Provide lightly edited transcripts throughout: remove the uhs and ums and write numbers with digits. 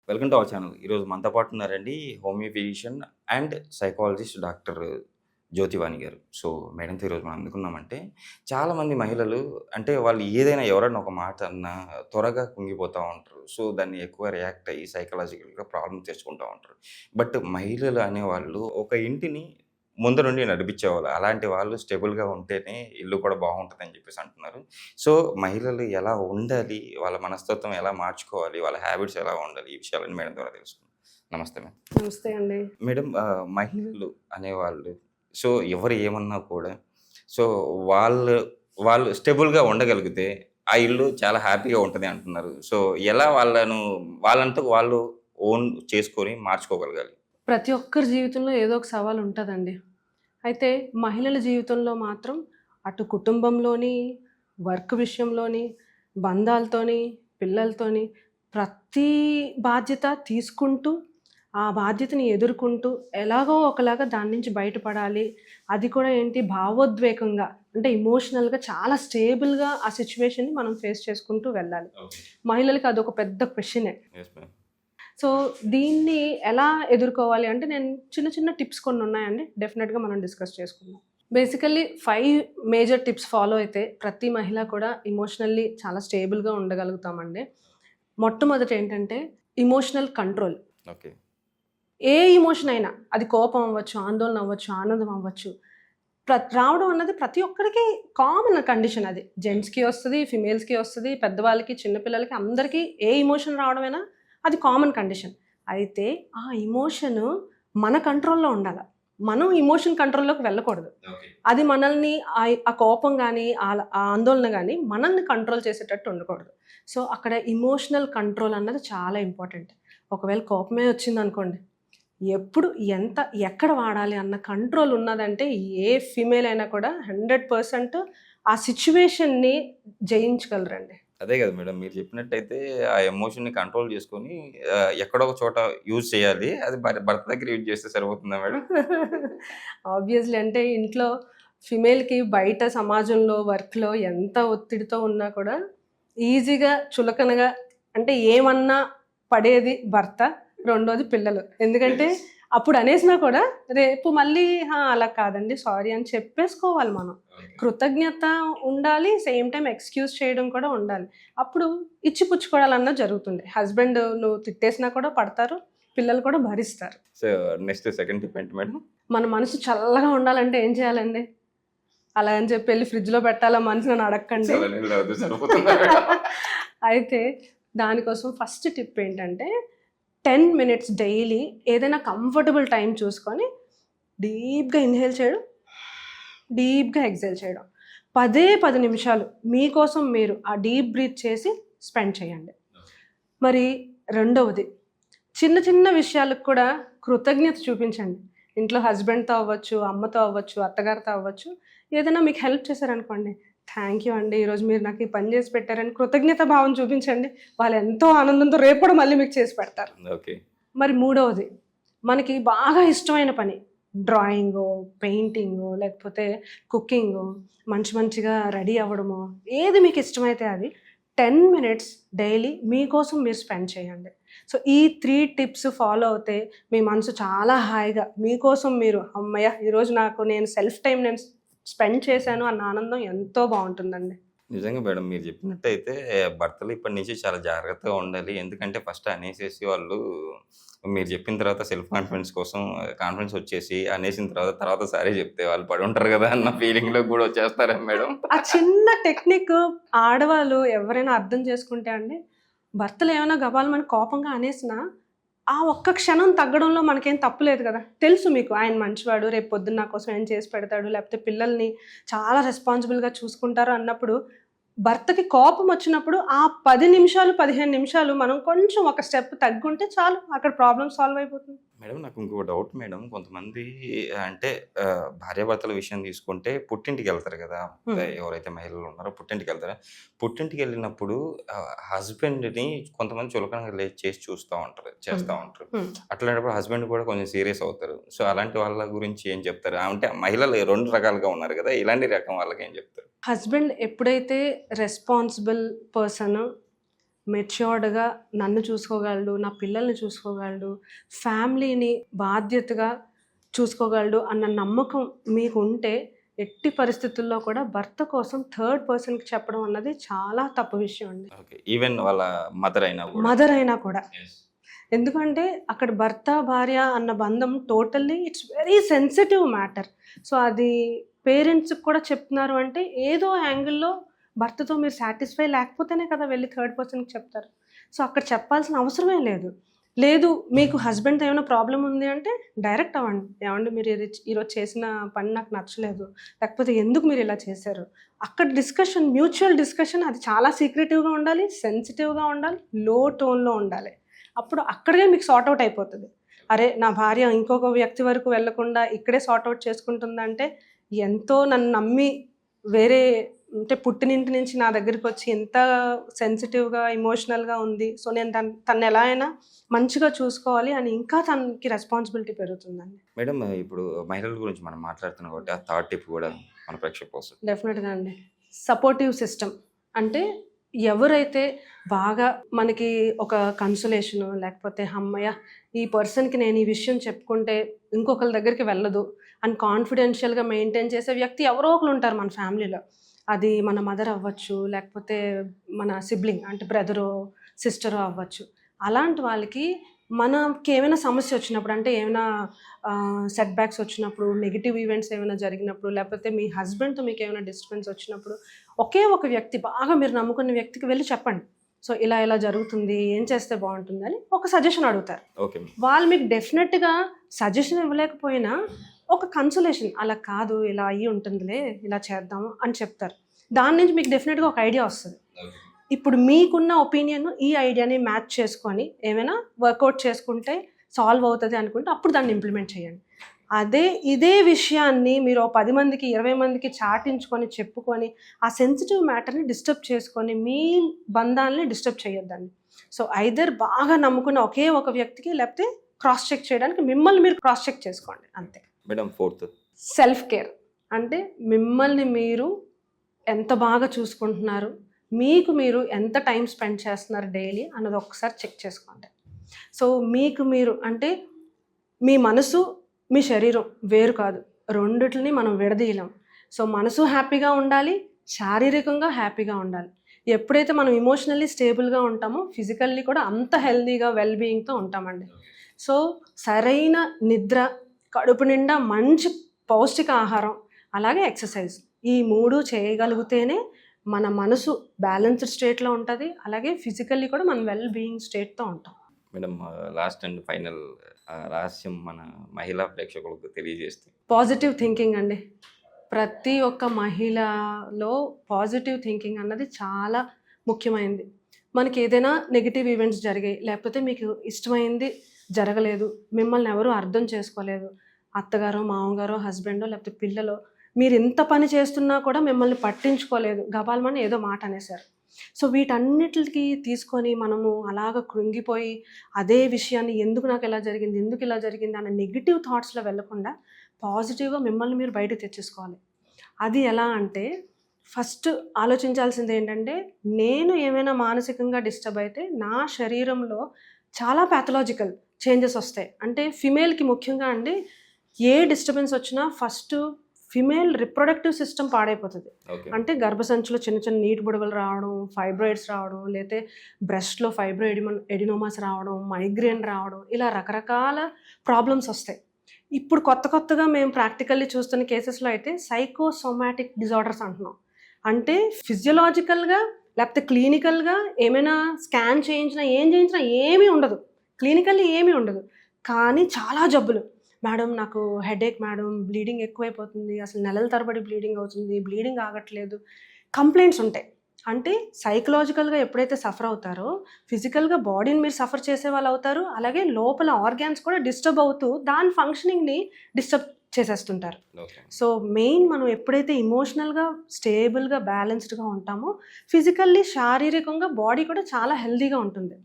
Welcome to our channel. ఈరోజు మనతో పాటు ఉన్నారండి homeo physician and psychologist doctor Jyothivani garu. So, మేడంతో ఈరోజు మనం ఎందుకున్నామంటే, చాలామంది మహిళలు అంటే వాళ్ళు ఏదైనా ఎవరైనా ఒక మాట అన్నా త్వరగా కుంగిపోతా ఉంటారు. సో, దాన్ని ఎక్కువ రియాక్ట్ అయ్యి సైకలాజికల్‌గా ప్రాబ్లమ్ తెచ్చుకుంటా ఉంటారు. బట్ మహిళలు అనేవాళ్ళు ఒక ఇంటిని ముందు నుండి నడిపించేవాళ్ళు. అలాంటి వాళ్ళు స్టేబుల్‌గా ఉంటేనే ఇల్లు కూడా బాగుంటదని చెప్పేసి అంటున్నారు. సో, మహిళలు ఎలా ఉండాలి? వాళ్ళ మనస్తత్వం ఎలా మార్చుకోవాలి? వాళ్ళ హ్యాబిట్స్ ఎలా ఉండాలి? ఈ విషయాలన్నీ మేడం ద్వారా తెలుసుకుందాం. నమస్తే మేడం. నమస్తే అండి. మేడం మహిళలు అనేవాళ్ళు సో, ఎవరు ఏమన్నా కూడా సో, వాళ్ళు వాళ్ళు స్టేబుల్‌గా ఉండగలిగితే ఆ ఇల్లు చాలా హ్యాపీగా ఉంటది అంటున్నారు. సో, ఎలా వాళ్ళంతకు వాళ్ళు ఓన్ చేసుకొని మార్చుకోగలగాలి? ప్రతి ఒక్కరి జీవితంలో ఏదో ఒక సవాలు ఉంటదండి. అయితే మహిళల జీవితంలో మాత్రం అటు కుటుంబంలోని, వర్క్ విషయంలోని, బంధాలతోని, పిల్లలతోని ప్రతి బాధ్యత తీసుకుంటూ, ఆ బాధ్యతని ఎదుర్కొంటూ ఎలాగో ఒకలాగా దాని నుంచి బయటపడాలి. అది కూడా ఏంటి భావోద్వేగంగా అంటే ఎమోషనల్‌గా చాలా స్టేబుల్‌గా ఆ సిట్యుయేషన్‌ని మనం ఫేస్ చేసుకుంటూ వెళ్ళాలి. ఓకే. మహిళలకి అదొక పెద్ద క్వెషనే. Yes madam. సో, దీన్ని ఎలా ఎదుర్కోవాలి అంటే, నేను చిన్న చిన్న టిప్స్ కొన్ని ఉన్నాయండి. డెఫినెట్‌గా మనం డిస్కస్ చేసుకుందాం. బేసికల్లీ 5 మేజర్ టిప్స్ ఫాలో అయితే ప్రతి మహిళ కూడా ఎమోషనల్లీ చాలా స్టేబుల్‌గా ఉండగలుగుతామండి. మొట్టమొదట ఏంటంటే ఎమోషనల్ కంట్రోల్. ఓకే. ఏ ఎమోషన్ అయినా అది కోపం అవ్వచ్చు, ఆందోళన అవ్వచ్చు, ఆనందం అవ్వచ్చు. రావడం అన్నది ప్రతి ఒక్కరికి కామన్ కండిషన్ అది. జెంట్స్‌కి వస్తది, ఫిమేల్స్‌కి వస్తది, పెద్దవాళ్ళకి, చిన్న పిల్లలకి అందరికీ ఏ ఎమోషన్ రావడమైనా అది కామన్ కండిషన్. అయితే ఆ ఎమోషను మన కంట్రోల్‌లో ఉండాల. మనం ఎమోషన్ కంట్రోల్‌లోకి వెళ్ళకూడదు. ఓకే. అది మనల్ని ఆ కోపం గానీ, ఆ ఆందోళన గానీ మనల్ని కంట్రోల్ చేసేటట్టు ఉండకూడదు. సో, అక్కడ ఎమోషనల్ కంట్రోల్ అన్నది చాలా ఇంపార్టెంట్. ఒకవేళ కోపమే వచ్చిందనుకోండి, ఎప్పుడు ఎక్కడ వాడాలి అన్న కంట్రోల్ ఉన్నదంటే ఏ ఫీమేల్ అయినా కూడా 100% ఆ సిట్యుయేషన్‌ని జయించగలరండి. అదే కదా మేడం. మీరు చెప్పినట్టయితే ఆ ఎమోషన్‌ని కంట్రోల్ చేసుకొని ఎక్కడో ఒక చోట యూజ్ చేయాలి. అది భర్త దగ్గర యూజ్ చేస్తే సరిపోతుందా మేడం? ఆబ్వియస్లీ అంటే ఇంట్లో ఫిమేల్‌కి బయట సమాజంలో, వర్క్‌లో ఎంత ఒత్తిడితో ఉన్నా కూడా ఈజీగా, చులకనగా అంటే ఏమన్నా పడేది భర్త, రెండోది పిల్లలు. ఎందుకంటే అప్పుడు అనేసినా కూడా రేపు మళ్ళీ అలా కాదండి సారీ అని చెప్పేసుకోవాలి మనం. కృతజ్ఞత ఉండాలి, సేమ్ టైమ్ ఎక్స్‌క్యూజ్ చేయడం కూడా ఉండాలి. అప్పుడు ఇచ్చిపుచ్చుకోవడాలన్నది జరుగుతుంది. హస్బెండ్ నువ్వు తిట్టేసినా కూడా పడతారు, పిల్లలు కూడా భరిస్తారు. సో, నెక్స్ట్ సెకండ్ టిప్ ఏంటి మేడం? మన మనసు చల్లగా ఉండాలంటే ఏం చేయాలండి? అలా అని చెప్పి వెళ్ళి ఫ్రిడ్జ్‌లో పెట్టాలా మనసు అని అడగకండి. చల్లనీళ్ళు తాగితే సరిపోతుందా మేడం? అయితే దానికోసం ఫస్ట్ టిప్ ఏంటంటే 10 మినిట్స్ డైలీ ఏదైనా కంఫర్టబుల్ టైం చూసుకొని డీప్‌గా ఇన్‌హేల్ చేయడం, డీప్‌గా ఎక్స్‌హేల్ చేయడం. 10 నిమిషాలు మీకోసం మీరు ఆ డీప్ బ్రీత్ చేసి స్పెండ్ చేయండి. మరి రెండవది చిన్న చిన్న విషయాలకు కూడా కృతజ్ఞత చూపించండి. ఇంట్లో హస్బెండ్‌తో అవ్వచ్చు, అమ్మతో అవ్వచ్చు, అత్తగారితో అవ్వచ్చు. ఏదైనా మీకు హెల్ప్ చేశారనుకోండి, థ్యాంక్ యూ అండి. ఈరోజు మీరు నాకు ఈ పని చేసి పెట్టారని కృతజ్ఞత భావం చూపించండి. వాళ్ళు ఎంతో ఆనందంతో రేపు కూడా మళ్ళీ మీకు చేసి పెడతారు. ఓకే. మరి మూడవది మనకి బాగా ఇష్టమైన పని డ్రాయింగో, పెయింటింగో, లేకపోతే కుకింగో, మంచిగా రెడీ అవ్వడమో, ఏది మీకు ఇష్టమైతే అది 10 మినిట్స్ డైలీ మీకోసం మీరు స్పెండ్ చేయండి. సో, ఈ 3 టిప్స్ ఫాలో అవుతే మీ మనసు చాలా హాయిగా మీకోసం మీరు హమ్మయ్య! ఈరోజు నేను సెల్ఫ్ టైం స్పెండ్ చేశాను అన్న ఆనందం ఎంతో బావుంటుందండి. నిజంగా మేడం మీరు చెప్పినట్టయితే భర్తలు ఇప్పటి నుంచి చాలా జాగ్రత్తగా ఉండాలి. ఎందుకంటే ఫస్ట్ అనేసేసి వాళ్ళు మీరు చెప్పిన తర్వాత సెల్ఫ్ కాన్ఫిడెన్స్ కోసం కాన్ఫిడెన్స్ వచ్చేసి అనేసిన తర్వాత సారీ చెప్తే వాళ్ళు పడుంటారు కదా అన్న ఫీలింగ్‌లో కూడా వచ్చేస్తారా మేడం? ఆ చిన్న టెక్నిక్ ఆడవాళ్ళు ఎవరైనా అర్థం చేసుకుంటే అండి, భర్తలు ఏమైనా గబాల్మని కోపంగా అనేసినా, ఆ ఒక్క క్షణం తగ్గడంలో మనకేం తప్పు లేదు కదా! తెలుసు మీకు ఆయన మంచివాడు, రేపు పొద్దున్న నా కోసం ఏం చేసి పెడతాడు, లేకపోతే పిల్లల్ని చాలా రెస్పాన్సిబుల్‌గా చూసుకుంటారు అన్నప్పుడు, భర్తకి కోపం వచ్చినప్పుడు ఆ 10 నిమిషాలు, 15 నిమిషాలు మనం కొంచెం ఒక స్టెప్ తగ్గుంటే చాలు. అక్కడ ప్రాబ్లమ్ సాల్వ్ అయిపోతుంది. మేడం నాకు ఇంకో డౌట్ మేడం. కొంతమంది అంటే భార్యాభర్తల విషయం తీసుకుంటే పుట్టింటికెళ్తారు గదా! హ్మ్. ఎవరైతే మహిళలు ఉన్నారో పుట్టింటికెళ్తారో, పుట్టింటికెళ్ళినప్పుడు హస్బెండ్‌ని కొంతమంది చులకనగా చేసి హ్మ్. చేస్తా ఉంటారు. హ్మ్. అట్లాంటప్పుడు హస్బెండ్ కూడా కొంచెం సీరియస్ అవుతారు. సో, అలాంటి వాళ్ళ గురించి ఏం చెప్తారు? అంటే మహిళలు 2 రకాలుగా ఉన్నారు గదా! ఇలాంటి రకం వాళ్ళకి ఏం చెప్తారు? హస్బెండ్ ఎప్పుడైతే రెస్పాన్సిబుల్ పర్సన్, మెచ్యూర్డ్గా నన్ను చూసుకోగలడు, నా పిల్లల్ని చూసుకోగలడు, ఫ్యామిలీని బాధ్యతగా చూసుకోగలడు అన్న నమ్మకం మీకు ఉంటే ఎట్టి పరిస్థితుల్లో కూడా భర్త కోసం థర్డ్ పర్సన్కి చెప్పడం అన్నది చాలా తప్పు విషయం అండి. ఓకే. ఈవెన్ వాళ్ళ మదర్ అయినా కూడా. మదర్ అయినా కూడా. Yes. ఎందుకంటే అక్కడ భర్త భార్య అన్న బంధం totally it's very sensitive matter. So అది పేరెంట్స్కి కూడా చెప్తున్నారు అంటే ఏదో యాంగిల్లో భర్తతో మీరు సాటిస్ఫై లేకపోతేనే కదా వెళ్ళి థర్డ్ పర్సన్కి చెప్తారు. సో అక్కడ చెప్పాల్సిన అవసరమే లేదు. లేదు మీకు హస్బెండ్తో ఏమైనా ప్రాబ్లం ఉంది అంటే డైరెక్ట్ అవ్వండి. ఏమండి మీరు ఈరోజు చేసిన పని నాకు నచ్చలేదు, లేకపోతే ఎందుకు మీరు ఇలా చేశారు, అక్కడ డిస్కషన్, మ్యూచువల్ డిస్కషన్, అది చాలా సీక్రెటివ్గా ఉండాలి, సెన్సిటివ్గా ఉండాలి, లో టోన్లో ఉండాలి. అప్పుడు అక్కడే మీకు సార్ట్అవుట్ అయిపోతుంది. అరే నా భార్య ఇంకొక వ్యక్తి వరకు వెళ్లకుండా ఇక్కడే సార్ట్అవుట్ చేసుకుంటుందంటే ఎంతో నన్ను నమ్మి వేరే అంటే పుట్టినింటి నుంచి నా దగ్గరికి వచ్చి ఎంత సెన్సిటివ్గా ఎమోషనల్గా ఉంది. సో నేను తను ఎలా అయినా మంచిగా చూసుకోవాలి అని ఇంకా తనకి రెస్పాన్సిబిలిటీ పెరుగుతుందండి. మేడం ఇప్పుడు మహిళల గురించి మనం మాట్లాడుతున్నాం కాబట్టి ఆ థర్డ్ టిప్ కూడా మన ప్రేక్షకుల కోసం. డెఫినెట్గా అండి. సపోర్టివ్ సిస్టమ్ అంటే ఎవరైతే బాగా మనకి ఒక కన్సోలేషను లేకపోతే అమ్మయ్య ఈ పర్సన్కి నేను ఈ విషయం చెప్పుకుంటే ఇంకొకరి దగ్గరికి వెళ్ళదు అని కాన్ఫిడెన్షియల్గా మెయింటైన్ చేసే వ్యక్తి ఎవరో ఒకరు ఉంటారు మన ఫ్యామిలీలో. అది మన మదర్ అవ్వచ్చు, లేకపోతే మన సిబ్లింగ్ అంటే బ్రదరో సిస్టరో అవ్వచ్చు. అలాంటి వాళ్ళకి మనకి ఏమైనా సమస్య వచ్చినప్పుడు, అంటే ఏమైనా సెట్ బ్యాక్స్ వచ్చినప్పుడు, నెగిటివ్ ఈవెంట్స్ ఏమైనా జరిగినప్పుడు, లేకపోతే మీ హస్బెండ్తో మీకు ఏమైనా డిస్టర్బెన్స్ వచ్చినప్పుడు ఒకే ఒక వ్యక్తి, బాగా మీరు నమ్ముకున్న వ్యక్తికి వెళ్ళి చెప్పండి. సో ఇలా ఇలా జరుగుతుంది, ఏం చేస్తే బాగుంటుంది అని ఒక సజెషన్ అడుగుతారు. ఓకే. వాళ్ళు మీకు డెఫినెట్గా సజెషన్ ఇవ్వలేకపోయినా ఒక కన్సోలేషన్, అలా కాదు ఇలా అయ్యి ఉంటుందిలే, ఇలా చేద్దాము అని చెప్తారు. దాని నుంచి మీకు డెఫినెట్గా ఒక ఐడియా వస్తుంది. ఇప్పుడు మీకున్న ఒపీనియన్ ఈ ఐడియాని మ్యాచ్ చేసుకొని ఏమైనా వర్కౌట్ చేసుకుంటే సాల్వ్ అవుతుంది అనుకుంటే అప్పుడు దాన్ని ఇంప్లిమెంట్ చేయండి. ఇదే విషయాన్ని మీరు 10 మందికి 20 మందికి చాటించుకొని చెప్పుకొని ఆ సెన్సిటివ్ మ్యాటర్ని డిస్టర్బ్ చేసుకొని మీ బంధాలని డిస్టర్బ్ చేయొద్దండి. సో ఐదర్ బాగా నమ్ముకున్న ఒకే ఒక వ్యక్తికి, లేకపోతే క్రాస్ చెక్ చేయడానికి మిమ్మల్ని మీరు క్రాస్ చెక్ చేసుకోండి, అంతే. మేడం ఫోర్త్ సెల్ఫ్ కేర్ అంటే మిమ్మల్ని మీరు ఎంత బాగా చూసుకుంటున్నారు, మీకు మీరు ఎంత టైం స్పెండ్ చేస్తున్నారు డైలీ అన్నది ఒకసారి చెక్ చేసుకోండి. సో మీకు మీరు అంటే మీ మనసు మీ శరీరం వేరు కాదు, రెండిటిని మనం విడదీయలేం. సో మనసు హ్యాపీగా ఉండాలి, శారీరకంగా హ్యాపీగా ఉండాలి. ఎప్పుడైతే మనం ఇమోషనల్లీ స్టేబుల్గా ఉంటామో ఫిజికల్లీ కూడా అంత హెల్తీగా వెల్బీయింగ్తో ఉంటామండి. సో సరైన నిద్ర, కడుపు నిండా మంచి పౌష్టిక ఆహారం, అలాగే ఎక్సర్సైజ్, ఈ 3 చేయగలిగితేనే మన మనసు బ్యాలెన్స్డ్ స్టేట్లో ఉంటుంది, అలాగే ఫిజికల్లీ కూడా మనం వెల్ బీయింగ్ స్టేట్తో ఉంటాం. మేడం లాస్ట్ అండ్ ఫైనల్ రహస్యం మన మహిళా ప్రేక్షకులకు తెలియజేస్తే. పాజిటివ్ థింకింగ్ అండి. ప్రతి ఒక్క మహిళలో పాజిటివ్ థింకింగ్ అన్నది చాలా ముఖ్యమైనది. మనకి ఏదైనా నెగిటివ్ ఈవెంట్స్ జరిగాయి, లేకపోతే మీకు ఇష్టమైంది జరగలేదు, మిమ్మల్ని ఎవరు అర్థం చేసుకోలేదు, అత్తగారో మామగారో హస్బెండో లేకపోతే పిల్లలో మీరు ఎంత పని చేస్తున్నా కూడా మిమ్మల్ని పట్టించుకోలేదు, గబాల్మని ఏదో మాట అనేసారు. సో వీటన్నిటికి తీసుకొని మనము అలాగ కృంగిపోయి అదే విషయాన్ని ఎందుకు నాకు ఇలా జరిగింది అన్న నెగిటివ్ థాట్స్లో వెళ్ళకుండా పాజిటివ్గా మిమ్మల్ని మీరు బయటకు తెచ్చేసుకోవాలి. అది ఎలా అంటే ఫస్ట్ ఆలోచించాల్సింది ఏంటంటే, నేను ఏమైనా మానసికంగా డిస్టర్బ్ అయితే నా శరీరంలో చాలా ప్యాథలాజికల్ చేంజెస్ వస్తాయి. అంటే ఫిమేల్కి ముఖ్యంగా అండి ఏ డిస్టర్బెన్స్ వచ్చినా ఫస్ట్ ఫిమేల్ రిప్రొడక్టివ్ సిస్టమ్ పాడైపోతుంది. అంటే గర్భసంచిలో చిన్న చిన్న నీటి బుడగలు రావడం, ఫైబ్రాయిడ్స్ రావడం, లేకపోతే బ్రెస్ట్లో ఎడినోమాస్ రావడం, మైగ్రేన్ రావడం, ఇలా రకరకాల ప్రాబ్లమ్స్ వస్తాయి. ఇప్పుడు కొత్తగా మేము ప్రాక్టికల్లీ చూస్తున్న కేసెస్లో అయితే సైకోసోమాటిక్ డిజార్డర్స్ అంటున్నాం. అంటే ఫిజియోలాజికల్గా లేకపోతే క్లినికల్గా ఏమైనా స్కాన్ చేయించినా ఏమీ ఉండదు, క్లినికల్లీ ఏమీ ఉండదు, కానీ చాలా జబ్బులు. మేడం నాకు హెడేక్ మేడం, బ్లీడింగ్ ఎక్కువైపోతుంది, అసలు నెలల తరబడి బ్లీడింగ్ అవుతుంది, బ్లీడింగ్ ఆగట్లేదు, కంప్లైంట్స్ ఉంటాయి. అంటే సైకలాజికల్గా ఎప్పుడైతే సఫర్ అవుతారో ఫిజికల్గా బాడీని మీరు సఫర్ చేసే వాళ్ళు అవుతారు, అలాగే లోపల ఆర్గాన్స్ కూడా డిస్టర్బ్ అవుతూ దాని ఫంక్షనింగ్ని డిస్టర్బ్ చేసేస్తుంటారు. సో మెయిన్ మనం ఎప్పుడైతే ఇమోషనల్గా స్టేబుల్గా బ్యాలెన్స్డ్గా ఉంటామో ఫిజికల్లీ శారీరకంగా బాడీ కూడా చాలా హెల్తీగా ఉంటుంది.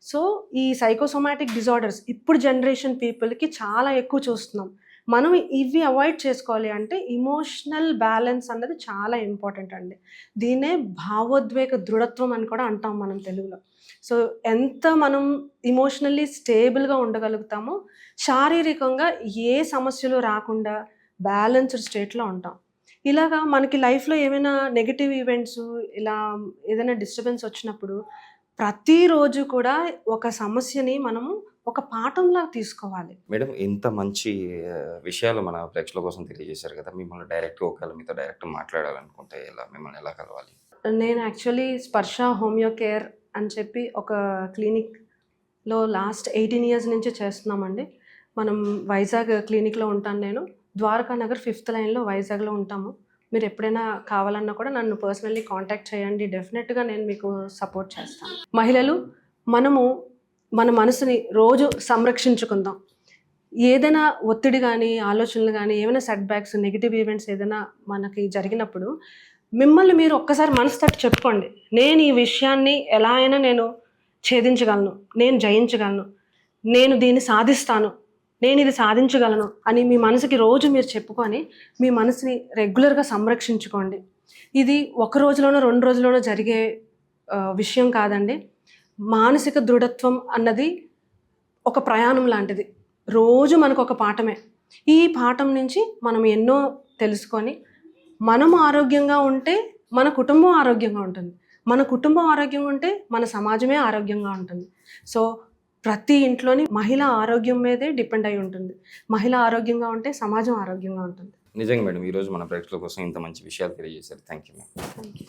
సో ఈ సైకోసోమాటిక్ డిజార్డర్స్ ఇప్పుడు జనరేషన్ పీపుల్కి చాలా ఎక్కువ చూస్తున్నాం. మనం ఇవి అవాయిడ్ చేసుకోవాలి అంటే ఇమోషనల్ బ్యాలెన్స్ అన్నది చాలా ఇంపార్టెంట్ అండి. దీన్నే భావోద్వేగ దృఢత్వం అని కూడా అంటాం మనం తెలుగులో. సో ఎంత మనం ఇమోషనల్లీ స్టేబుల్గా ఉండగలుగుతామో శారీరకంగా ఏ సమస్యలు రాకుండా బ్యాలెన్స్డ్ స్టేట్లో ఉంటాం. ఇలాగా మనకి లైఫ్లో ఏమైనా నెగటివ్ ఈవెంట్స్ ఇలా ఏదైనా డిస్టర్బెన్స్ వచ్చినప్పుడు ప్రతిరోజు కూడా ఒక సమస్యని మనము ఒక పాఠంలా తీసుకోవాలి. మేడం ఇంత మంచి విషయాలు మన ప్రేక్షకుల కోసం తెలియజేశారు కదా! మిమ్మల్ని డైరెక్ట్‌గా ఒకవేళ మీతో డైరెక్ట్ మాట్లాడాలనుకుంటే మిమ్మల్ని ఎలా కలవాలి? నేను యాక్చువల్లీ స్పర్శ హోమియో కేర్ అని చెప్పి ఒక క్లినిక్లో లాస్ట్ 18 ఇయర్స్ నుంచి చేస్తున్నామండి. మనం వైజాగ్ క్లినిక్లో ఉంటాను నేను. ద్వారకా నగర్ 5th లైన్లో వైజాగ్లో ఉంటాము. మీరు ఎప్పుడైనా కావాలన్నా కూడా నన్ను పర్సనల్లీ కాంటాక్ట్ చేయండి. డెఫినెట్గా నేను మీకు సపోర్ట్ చేస్తాను. మహిళలు మనము మన మనసుని రోజు సంరక్షించుకుందాం. ఏదైనా ఒత్తిడి కానీ ఆలోచనలు కానీ ఏమైనా సెట్ బ్యాక్స్ నెగిటివ్ ఈవెంట్స్ ఏదైనా మనకి జరిగినప్పుడు మిమ్మల్ని మీరు ఒక్కసారి మనసు తట్టి చెప్పుకోండి. నేను ఈ విషయాన్ని ఎలా అయినా నేను ఛేదించగలను, నేను జయించగలను, నేను దీన్ని సాధిస్తాను, నేను ఇది సాధించగలను అని మీ మనసుకి రోజు మీరు చెప్పుకొని మీ మనసుని రెగ్యులర్గా సంరక్షించుకోండి. ఇది ఒక రోజులోనో 2 రోజుల్లోనో జరిగే విషయం కాదండి. మానసిక దృఢత్వం అన్నది ఒక ప్రయాణం లాంటిది. రోజు మనకు ఒక పాఠమే. ఈ పాఠం నుంచి మనం ఎన్నో తెలుసుకొని మనము ఆరోగ్యంగా ఉంటే మన కుటుంబం ఆరోగ్యంగా ఉంటుంది. మన కుటుంబం ఆరోగ్యంగా ఉంటే మన సమాజమే ఆరోగ్యంగా ఉంటుంది. సో ప్రతి ఇంట్లోని మహిళ ఆరోగ్యం మీదే డిపెండ్ అయి ఉంటుంది. మహిళ ఆరోగ్యంగా ఉంటే సమాజం ఆరోగ్యంగా ఉంటుంది. నిజంగా మేడం ఈరోజు మన ప్రేక్షకుల కోసం ఇంత మంచి విషయాలు తెలియజేశారు. Thank you madam. Thank you.